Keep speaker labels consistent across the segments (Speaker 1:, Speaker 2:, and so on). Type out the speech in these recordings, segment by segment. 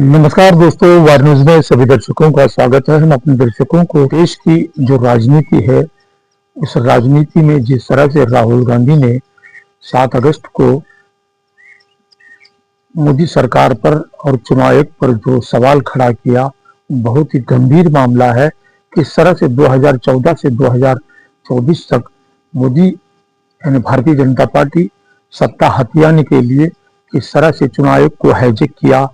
Speaker 1: नमस्कार दोस्तों, वार न्यूज में सभी दर्शकों का स्वागत है। हम अपने दर्शकों को देश की जो राजनीति है, उस राजनीति में जिस तरह से राहुल गांधी ने 7 अगस्त को मोदी सरकार पर और चुनाव आयोग पर जो सवाल खड़ा किया, बहुत ही गंभीर मामला है। किस तरह से 2014 से 2024 तक मोदी यानी भारतीय जनता पार्टी सत्ता हथियाने के लिए किस तरह से चुनाव आयोग को हाईजैक किया,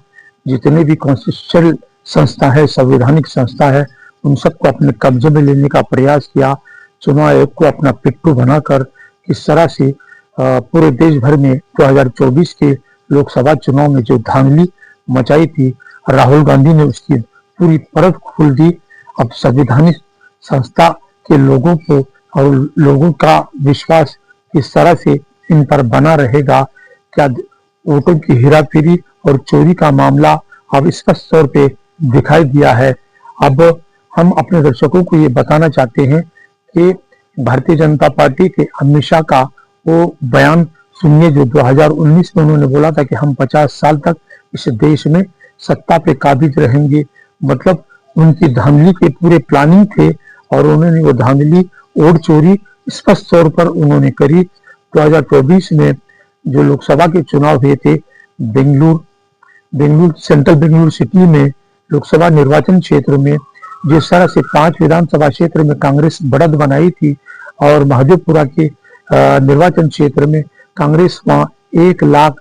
Speaker 1: जितने भी कॉन्स्टिट्यूशनल संस्था है, संवैधानिक संस्था है, उन सबको अपने कब्जे में लेने का प्रयास किया। चुनाव आयोग को अपना पिट्ठू बनाकर किस तरह से पूरे देश भर में 2024 के लोकसभा चुनाव में जो धांधली मचाई थी, राहुल गांधी ने उसकी पूरी परत खोल दी। अब संवैधानिक संस्था के लोगों को और लोगों का विश्वास किस तरह से इन पर बना रहेगा, क्या वोटों की हेराफेरी और चोरी का मामला अब स्पष्ट तौर पे दिखाई दिया है। अब हम अपने दर्शकों को ये बताना चाहते हैं कि भारतीय जनता पार्टी के अमित शाह का वो बयान सुनिए, जो 2019 में उन्होंने बोला था कि हम 50 साल तक इस देश में सत्ता पे काबिज रहेंगे। मतलब उनकी धांधली के पूरे प्लानिंग थे और उन्होंने वो धांधली और चोरी स्पष्ट तौर पर उन्होंने करी। 2024 में जो लोकसभा के चुनाव हुए थे, बेंगलुरु सेंट्रल बेंगलुरु सिटी में लोकसभा निर्वाचन क्षेत्र में जिस तरह से 5 विधानसभा क्षेत्र में कांग्रेस बढ़त बनाई थी और महादेवपुरा के निर्वाचन क्षेत्र में कांग्रेस वहां 1 लाख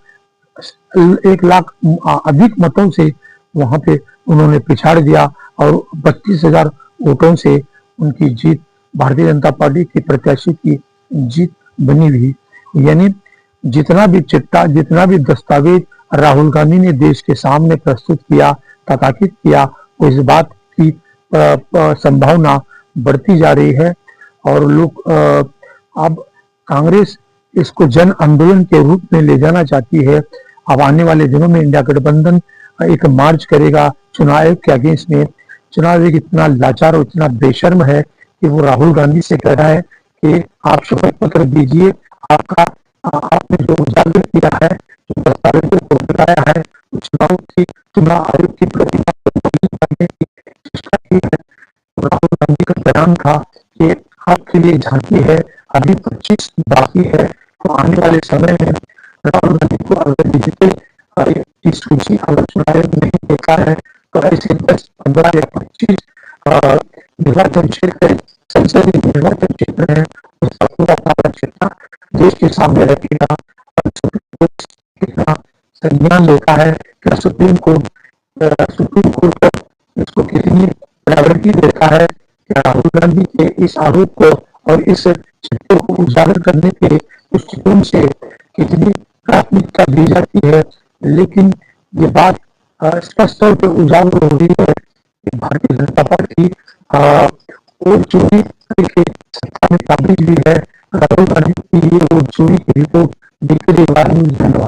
Speaker 1: अधिक मतों से वहां पे उन्होंने पिछाड़ दिया और 32,000 वोटों से उनकी जीत, भारतीय जनता पार्टी के प्रत्याशी की जीत बनी हुई। यानी जितना भी चिट्ठा, जितना भी दस्तावेज राहुल गांधी ने देश के सामने प्रस्तुत किया, ताकीद किया, इस बात की संभावना बढ़ती जा रही है। और लोग अब कांग्रेस इसको जन आंदोलन के रूप में ले जाना चाहती है। अब आने वाले दिनों में इंडिया गठबंधन एक मार्च करेगा चुनाव आयोग के अगेंस्ट में। चुनाव आयोग इतना लाचार और इतना बेशर्म है कि वो राहुल गांधी से कह रहा है कि आप शपथ पत्र दीजिए, आपने जो उजागर किया है, जो दस्तावेजों को बताया है, चुनाव आयोग की प्रतिभा करने की चेष्टा की है। राहुल गांधी का बयान था कि आपके लिए झांकी है, अभी 25 बाकी है। तो आने वाले समय में राहुल गांधी को अगर डिजिटल की सूची अगर चुनाव आयोग नहीं देखा है, तो ऐसे 10, 15 या 25 निर्वाचन क्षेत्र, संसदीय निर्वाचन क्षेत्र है, उसका पूरा क्षेत्र देश के सामने रखेगा। कितना संज्ञान लेता है, क्या सुप्रीम कोर्ट पर इसको कितनी प्रायोरिटी देता है, क्या राहुल गांधी के इस आरोप को और इस चिट्ठे को उजागर करने के दृष्टिकोण से कितनी प्राथमिकता दी जाती है। लेकिन ये बात स्पष्ट तौर पर उजागर हो रही है कि भारतीय जनता पार्टी और चोरी करके सत्ता में काबिज भी है। राहुल गांधी की ये और चोरी की रिपोर्ट देखते हुए धन्यवाद।